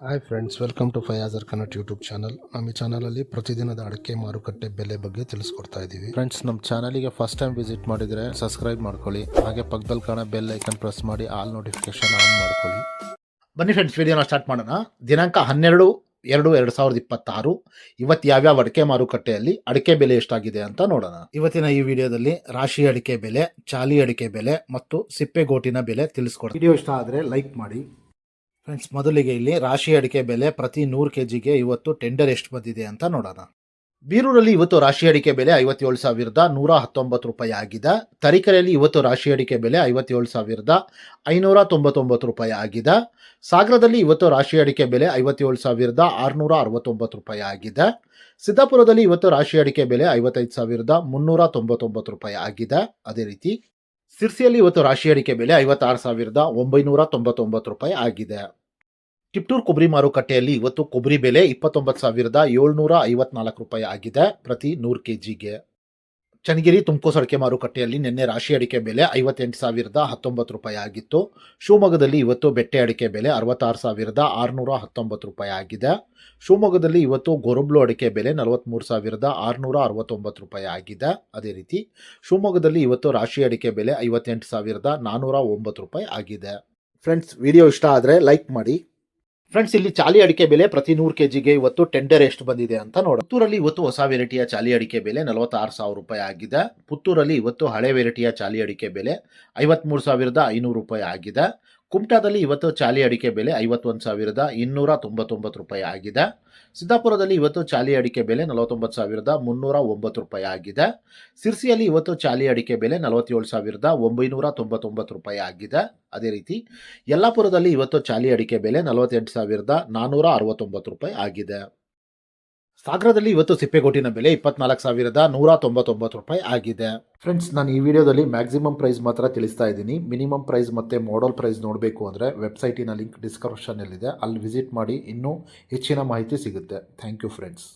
Hi friends, welcome to ಫಯಾಜರ್ Kannada YouTube channel. ನಮ್ಮ ಈ ಚಾನಲಲ್ಲಿ ಪ್ರತಿದಿನದ ಅಡಿಕೆ ಮಾರುಕಟ್ಟೆ ಬೆಲೆ ಬಗ್ಗೆ ತಿಳಿಸ್ಕೊಡ್ತಾ ಇದ್ದೀವಿ. ಫ್ರೆಂಡ್ಸ್, ನಮ್ಮ ಚಾನಲಿಗೆ ಫಸ್ಟ್ ಟೈಮ್ ವಿಸಿಟ್ ಮಾಡಿದರೆ ಸಬ್ಸ್ಕ್ರೈಬ್ ಮಾಡ್ಕೊಳ್ಳಿ. ಹಾಗೆ ಪಕ್ಕದಲ್ಲಿ ಕಾಣೋ ಬೆಲ್ ಐಕನ್ ಪ್ರೆಸ್ ಮಾಡಿ ಆಲ್ ನೋಟಿಫಿಕೇಶನ್ ಆನ್ ಮಾಡ್ಕೊಳ್ಳಿ. ಬನ್ನಿ ಫ್ರೆಂಡ್ಸ್, ವಿಡಿಯೋನ ಸ್ಟಾರ್ಟ್ ಮಾಡೋಣ. ದಿನಾಂಕ 12/2/2026 ಇವತ್ತು ಯಾವ್ಯಾವ ಅಡಿಕೆ ಮಾರುಕಟ್ಟೆಯಲ್ಲಿ ಅಡಿಕೆ ಬೆಲೆ ಎಷ್ಟಾಗಿದೆ ಅಂತ ನೋಡೋಣ. ಇವತ್ತಿನ ಈ ವಿಡಿಯೋದಲ್ಲಿ ರಾಶಿ ಅಡಿಕೆ ಬೆಲೆ, ಚಾಲಿ ಅಡಿಕೆ ಬೆಲೆ ಮತ್ತು ಸಿಪ್ಪೆಗೋಟಿನ ಬೆಲೆ ತಿಳಿಸ್ಕೊಡ್ತೀನಿ. ವಿಡಿಯೋ ಇಷ್ಟ ಆದರೆ ಲೈಕ್ ಮಾಡಿ. ಫ್ರೆಂಡ್ಸ್, ಮೊದಲಿಗೆ ಇಲ್ಲಿ ರಾಶಿ ಅಡಿಕೆ ಬೆಲೆ ಪ್ರತಿ 100 kgಗೆ ಇವತ್ತು ಟೆಂಡರ್ ಎಷ್ಟು ಬಂದಿದೆ ಅಂತ ನೋಡೋಣ. ಬೀರೂರಲ್ಲಿ ಇವತ್ತು ರಾಶಿ ಅಡಿಕೆ ಬೆಲೆ 57,119 ರೂಪಾಯಿ ಆಗಿದೆ. ತರೀಕೆರೆಯಲ್ಲಿ ಇವತ್ತು ರಾಶಿ ಅಡಿಕೆ ಬೆಲೆ 57,599 ರೂಪಾಯಿ ಆಗಿದೆ. ಸಾಗರದಲ್ಲಿ ಇವತ್ತು ರಾಶಿ ಅಡಿಕೆ ಬೆಲೆ 57,669 ರೂಪಾಯಿ ಆಗಿದೆ. ಸಿದ್ದಾಪುರದಲ್ಲಿ ಇವತ್ತು ರಾಶಿ ಅಡಿಕೆ ಬೆಲೆ 55,399 ರೂಪಾಯಿ ಆಗಿದೆ. ಅದೇ ರೀತಿ ಸಿರ್ಸಿಯಲ್ಲಿ ಇವತ್ತು ರಾಶಿ ಅಡಿಕೆ ಬೆಲೆ 56,999 ರೂಪಾಯಿ ಆಗಿದೆ. ಟಿಪ್ಟೂರ್ ಕೊಬ್ಬರಿ ಮಾರುಕಟ್ಟೆಯಲ್ಲಿ ಇವತ್ತು ಕೊಬ್ಬರಿ ಬೆಲೆ 29,754 ರೂಪಾಯಿ ಆಗಿದೆ ಪ್ರತಿ 100 kgಗೆ. ಚನ್ನಗಿರಿ ತುಮಕೂರು ಅಡಿಕೆ ಮಾರುಕಟ್ಟೆಯಲ್ಲಿ ನಿನ್ನೆ ರಾಶಿ ಅಡಿಕೆ ಬೆಲೆ 58,019 ರೂಪಾಯಿ ಆಗಿತ್ತು. ಶಿವಮೊಗ್ಗದಲ್ಲಿ ಇವತ್ತು ಬೆಟ್ಟೆ ಅಡಿಕೆ ಬೆಲೆ 66,619 ರೂಪಾಯಿ ಆಗಿದೆ. ಶಿವಮೊಗ್ಗದಲ್ಲಿ ಇವತ್ತು ಗೊರಬ್ಲು ಅಡಿಕೆ ಬೆಲೆ 43,669 ರೂಪಾಯಿ ಆಗಿದೆ. ಅದೇ ರೀತಿ ಶಿವಮೊಗ್ಗದಲ್ಲಿ ಇವತ್ತು ರಾಶಿ ಅಡಿಕೆ ಬೆಲೆ 58,409 ರೂಪಾಯಿ ಆಗಿದೆ. ಫ್ರೆಂಡ್ಸ್, ವಿಡಿಯೋ ಇಷ್ಟ ಆದರೆ ಲೈಕ್ ಮಾಡಿ. ಫ್ರೆಂಡ್ಸ್, ಇಲ್ಲಿ ಚಾಲಿ ಅಡಿಕೆ ಬೆಲೆ ಪ್ರತಿ 100 kgಗೆ ಇವತ್ತು ಟೆಂಡರ್ ಎಷ್ಟು ಬಂದಿದೆ ಅಂತ ನೋಡಿ. ಪುತ್ತೂರಲ್ಲಿ ಇವತ್ತು ಹೊಸ ವೆರೈಟಿಯ ಚಾಲಿ ಅಡಿಕೆ ಬೆಲೆ 46,000 ರೂಪಾಯಿ ಆಗಿದೆ. ಪುತ್ತೂರಲ್ಲಿ ಇವತ್ತು ಹಳೆ ವೆರೈಟಿಯ ಚಾಲಿ ಅಡಿಕೆ ಬೆಲೆ 53,500 ರೂಪಾಯಿ ಆಗಿದೆ. ಕುಮಟಾದಲ್ಲಿ ಇವತ್ತು ಚಾಲಿ ಅಡಿಕೆ ಬೆಲೆ 51,299 ರೂಪಾಯಿ ಆಗಿದೆ. ಸಿದ್ದಾಪುರದಲ್ಲಿ ಇವತ್ತು ಚಾಲಿ ಅಡಿಕೆ ಬೆಲೆ 49,309 ರೂಪಾಯಿ ಆಗಿದೆ. ಸಿರ್ಸಿಯಲ್ಲಿ ಇವತ್ತು ಚಾಲಿ ಅಡಿಕೆ ಬೆಲೆ 47,999 ರೂಪಾಯಿ ಆಗಿದೆ. ಅದೇ ರೀತಿ ಯಲ್ಲಾಪುರದಲ್ಲಿ ಇವತ್ತು ಚಾಲಿ ಅಡಿಕೆ ಬೆಲೆ 48,469 ರೂಪಾಯಿ ಆಗಿದೆ. ಸಾಗರದಲ್ಲಿ ಇವತ್ತು ಸಿಪ್ಪೆಗೋಟಿನ ಬೆಲೆ 24,199 ರೂಪಾಯಿ ಆಗಿದೆ. ಫ್ರೆಂಡ್ಸ್, ನಾನು ಈ ವಿಡಿಯೋದಲ್ಲಿ ಮ್ಯಾಕ್ಸಿಮಮ್ ಪ್ರೈಸ್ ಮಾತ್ರ ತಿಳಿಸ್ತಾ ಇದ್ದೀನಿ. ಮಿನಿಮಮ್ ಪ್ರೈಸ್ ಮತ್ತು ಮಾಡಲ್ ಪ್ರೈಸ್ ನೋಡಬೇಕು ಅಂದರೆ ವೆಬ್ಸೈಟಿನ ಲಿಂಕ್ ಡಿಸ್ಕ್ರಿಪ್ಷನ್ನಲ್ಲಿದೆ, ಅಲ್ಲಿ ವಿಸಿಟ್ ಮಾಡಿ ಇನ್ನೂ ಹೆಚ್ಚಿನ ಮಾಹಿತಿ ಸಿಗುತ್ತೆ. Thank you friends.